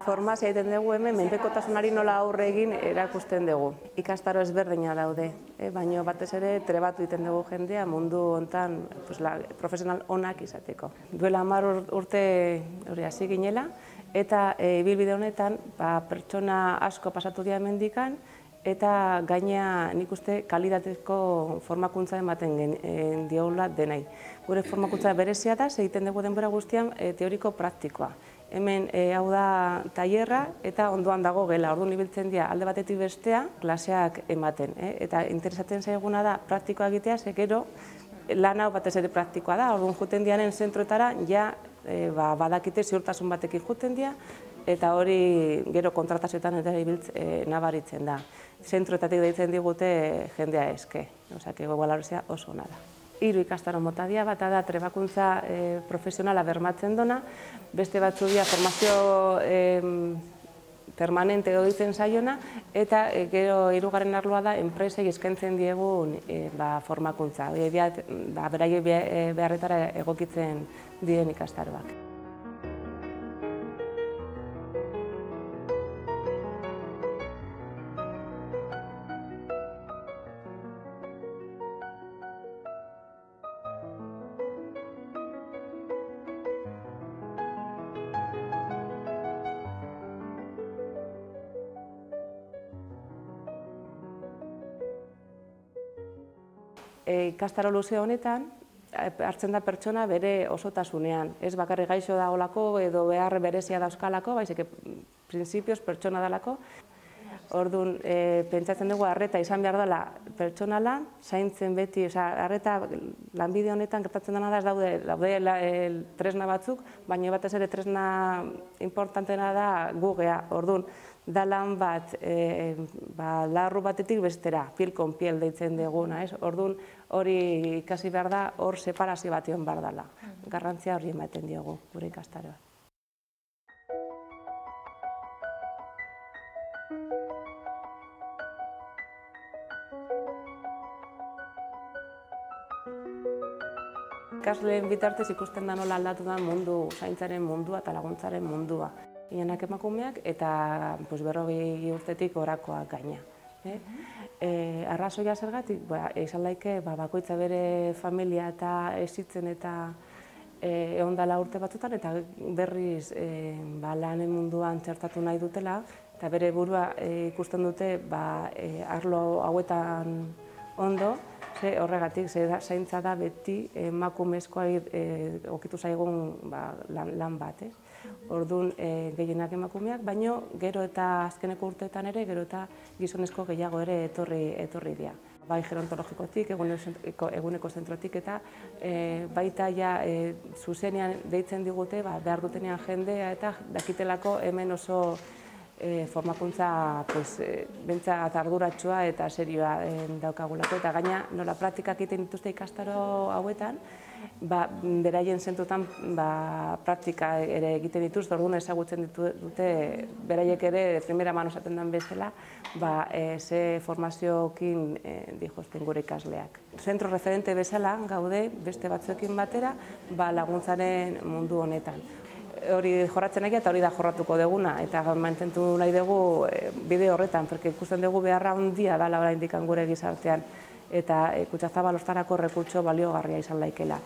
Formazioa egiten dugu hemen, menpekotasunari nola aurre egin erakusten dugu. Ikastaro ezberdina daude, baina batez ere trebatu egiten dugu jendea mundu hontan profesional onak izateko. Duela 10 urte hasi ginela, eta ibilbide honetan pertsona asko pasatu dira hemendikan, eta gainea nik uste kalitatezko formakuntza ematen diogula denei. Gure formakuntza berezia da, egiten dugu denbora guztian teoriko praktikoa. Hemen hau da tailerra eta ondoan dago gela, orduan ibiltzen dira alde batetik bestea klaseak ematen. Eta interesatzen zaiguna da praktikoa egitea, ze gero lan hau batez ere praktikoa da, orduan joeten diaren zentroetara ja badakite ziurtasun batekin joeten dira, eta hori gero kontratazioetan eta nabaritzen da. Zentroetatik deitzen digute jendea eske, valorazioa oso ona da. 3 ikastaro mota dira, bata da trebakuntza profesionala bermatzen dona, beste batzu dira formazio permanente ditzen zaiona, eta gero 3. arloa da enpresei eskaintzen diegun formakuntza. Beraiek beharretara egokitzen diren ikastaroak. Ikastaro luze honetan, hartzen da pertsona bere osotasunean. Ez bakarrik gaixo dagoelako edo behar berezia dauzkalako, baizik printzipioz pertsona dalako. Orduan, pentsatzen dugu arreta izan behar dela pertsonala, zaintzen beti, arreta lanbide honetan gertatzen dena da, ez daude tresna batzuk, baina batez ere tresna importantena da gugea. Orduan, da lan bat larru batetik bestera, piel kon piel deitzen duguna. Orduan, hori ikasi behar da, hor separazio bat egon behar dela. Garrantzia hori ematen diogu gure ikastaroa. Ikasleen bitartez ikusten da nola aldatu da mundu, zaintzaren mundua eta laguntzaren mundua. Gehienak emakumeak eta 40 urtetik orakoak gaina. Arrazoia zergatik, izan daike bakoitza bere familia eta ezitzen eta egon dela urte batzutan, eta berriz lanen munduan txertatu nahi dutela, eta bere burua ikusten dute arlo hauetan ondo, horregatik, zaintza da beti emakumezkoa okitu zaigun lan bat. Orduan gehienak emakumeak, baino gero eta azkeneko urteetan ere, gero eta gizonezko gehiago ere etorri dira. Bai gerontologikotik, eguneko zentrotik eta baita ja zuzenean deitzen digute, behar dutenean jendea eta dakitelako hemen oso formakuntza bentsat arduratsua eta serioa daukagulako, eta gaina nola praktikak egiten dituzte ikastaro hauetan, beraien zentrotan praktika ere egiten dituzte, orduan ezagutzen dute beraiek ere primera mano esaten den bezala, ze formazioekin dijozten gure ikasleak. Zentro referente bezala gaude beste batzuekin batera laguntzaren mundu honetan. Hori jorratzen nahi eta hori da jorratuko duguna, eta mantentu nahi dugu bide horretan, porque ikusten dugu beharra handia dela oraindik gure gizartean, eta Kutxazabal ostarako errekurtso baliogarria izan daikela.